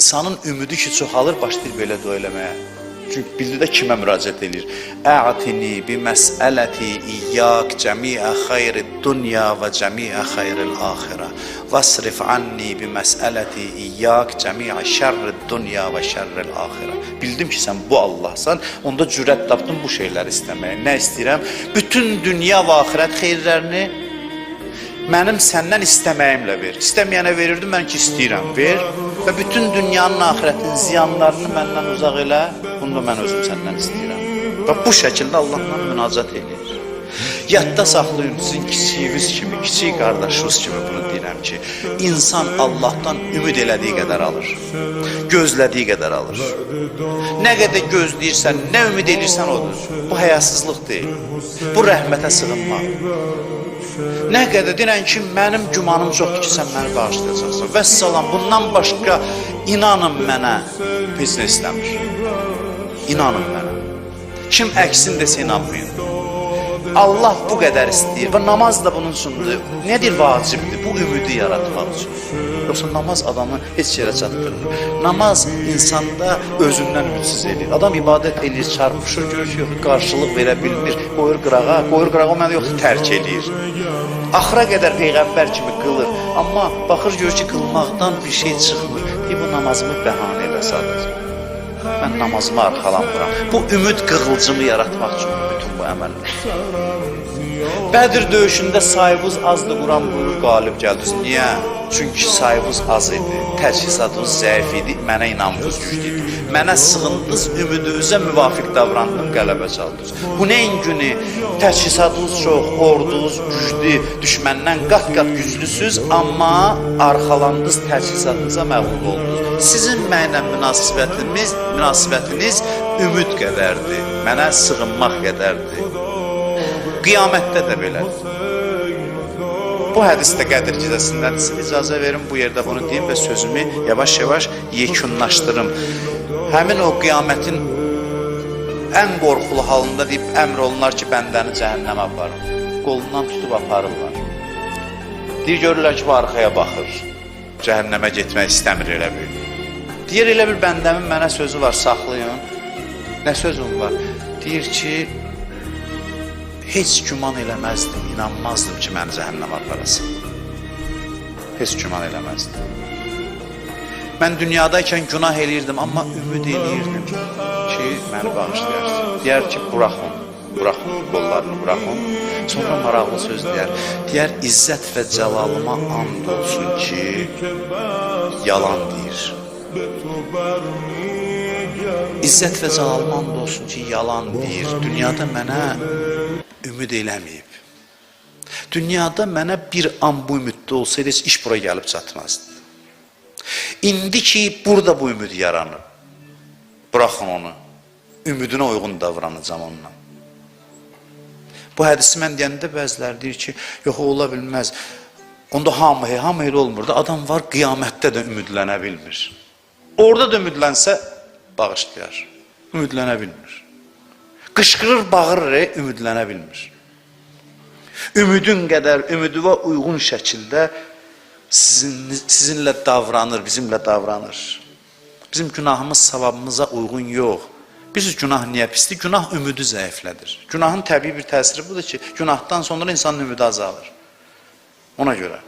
İnsanın ümidi ki çoxalır, başlayır belə dua eləməyə. Çünki bildi də kimə müraciət edir. A'tini bi məsələti iyyak cəmiə xeyrid dünya və cəmiə xeyril axirə. Vasrif anni bi məsələti iyyak cəmiə şərrid dünya və şərril axirə. Bildim ki, sən bu Allahsan, onda cürət tapdım bu şeyləri istəməyə. Nə istəyirəm? Bütün dünya və axirət xeyirlərini mənim səndən istəməyimlə ver. İstəməyənə verirdim, mən ki istəyirəm, ver. Və bütün dünyanın, axirətin ziyanlarını məndən uzaq elə, bunu da mən özüm səndən istəyirəm. Və bu şəkildə Allahla münacat edir. Yadda saxlayın, sizin kiçiyiniz kimi, kiçik qardaşınız kimi bunu deyirəm ki, insan Allahdan ümid elədiyi qədər alır, gözlədiyi qədər alır. Nə qədər gözləyirsən, nə ümid edirsən odur. Bu həyasızlıq deyil, bu rəhmətə sığınmaq. Nə qədər deyirən ki, mənim gümanım çoxdur ki, sən məni bağışlayacaqsan. Vəssalam, bundan başqa inanın mənə heç nə istəmir. İnanın mənə. Kim əksin desə inanmayın. Allah bu qədər istəyir və namaz da bunun üçündür. Nədir vacibdir? Bu ümidi yaratmaq üçün. Yoxsa namaz adamı heç yerə çatdırmır. Namaz insanda özündən ümidsiz edir. Adam ibadət edir, çarpışır, görür ki, yox, qarşılıq verə bilmir. Qoyur qırağa o mənə yox, tərk edir. Axıra qədər Peyğəmbər kimi qılır. Amma baxır, görür ki, qılmaqdan bir şey çıxmır. Bu namazımı bəhanə elə sadəcə. Mən namazımı arxalanmıram. Bu ümid qığılcımı yaratmaq üçün bütün bu əməllər. Bədir döyüşündə sayımız azdı, Quran buyurur, qalib gəldiniz. Niyə? Çünki sayımız az idi, təchizatınız zəif idi, mənə inanınız güclü idi. Mənə sığındınız, ümidinizə müvafiq davrandınız, qələbə çaldınız. Bu nəyin günü? Təchizatınız çox, ordunuz güclü, düşməndən qat-qat güclüsüz, amma arxalandınız, təchizatınıza məğlub oldunuz. Sizin mənlə münasibətiniz ümid qədərdir, mənə sığınmaq qədərdir. Qiyamətdə də belədir. Bu hədisdə Qədir gecəsindədir. İcazə verin bu yerdə bunu deyim və sözümü yavaş-yavaş yekunlaşdırım. Həmin o qiyamətin ən qorxulu halında deyib əmr olunlar ki, bəndəni cəhənnəmə aparın. Qolundan tutub aparırlar. Deyir, görürlər ki, bu arxaya baxır. Cəhənnəmə getmək istəmir elə bir. Deyir, elə bir bəndəmin mənə sözü var, saxlayın. Nə sözüm var? Deyir ki, heç güman eləməzdim, inanmazdım ki, məni cəhənnəmə aparasın. Heç güman eləməzdim. Mən dünyadaykən günah eləyirdim, amma ümid eləyirdim ki, məni bağışlayarsın. Deyər ki, buraxın, qollarını buraxın. Sonra maraqlı söz deyər. Deyər, İzzət və cəlalıma and olsun ki, yalan deyir. İzzət və cəlalıma and olsun ki, yalan deyir. Dünyada mənə ümid eləməyib. Dünyada mənə bir an bu ümiddə olsaydı, heç iş bura gəlib çatmazdı. İndi ki, burada bu ümid yaranıb. Bıraxın onu. Ümidinə uyğun davranacam onunla. Bu hədisi mən deyəndə bəziləri deyir ki, yox, ola bilməz. Onda hamı elə olmur da, adam var, qiyamətdə də ümidlənə bilmir. Orada da ümidlənsə, bağışlayar. Ümidlənə bilmir. Qışqırır, bağırır, ümidlənə bilmir. Ümidin qədər, ümidivə uyğun şəkildə sizinlə davranır, bizimlə davranır. Bizim günahımız savabımıza uyğun yox. Biz günah niyə pisdir? Günah ümidi zəiflədir. Günahın təbii bir təsiri budur ki, günahdan sonra insanın ümidi azalır. Ona görə.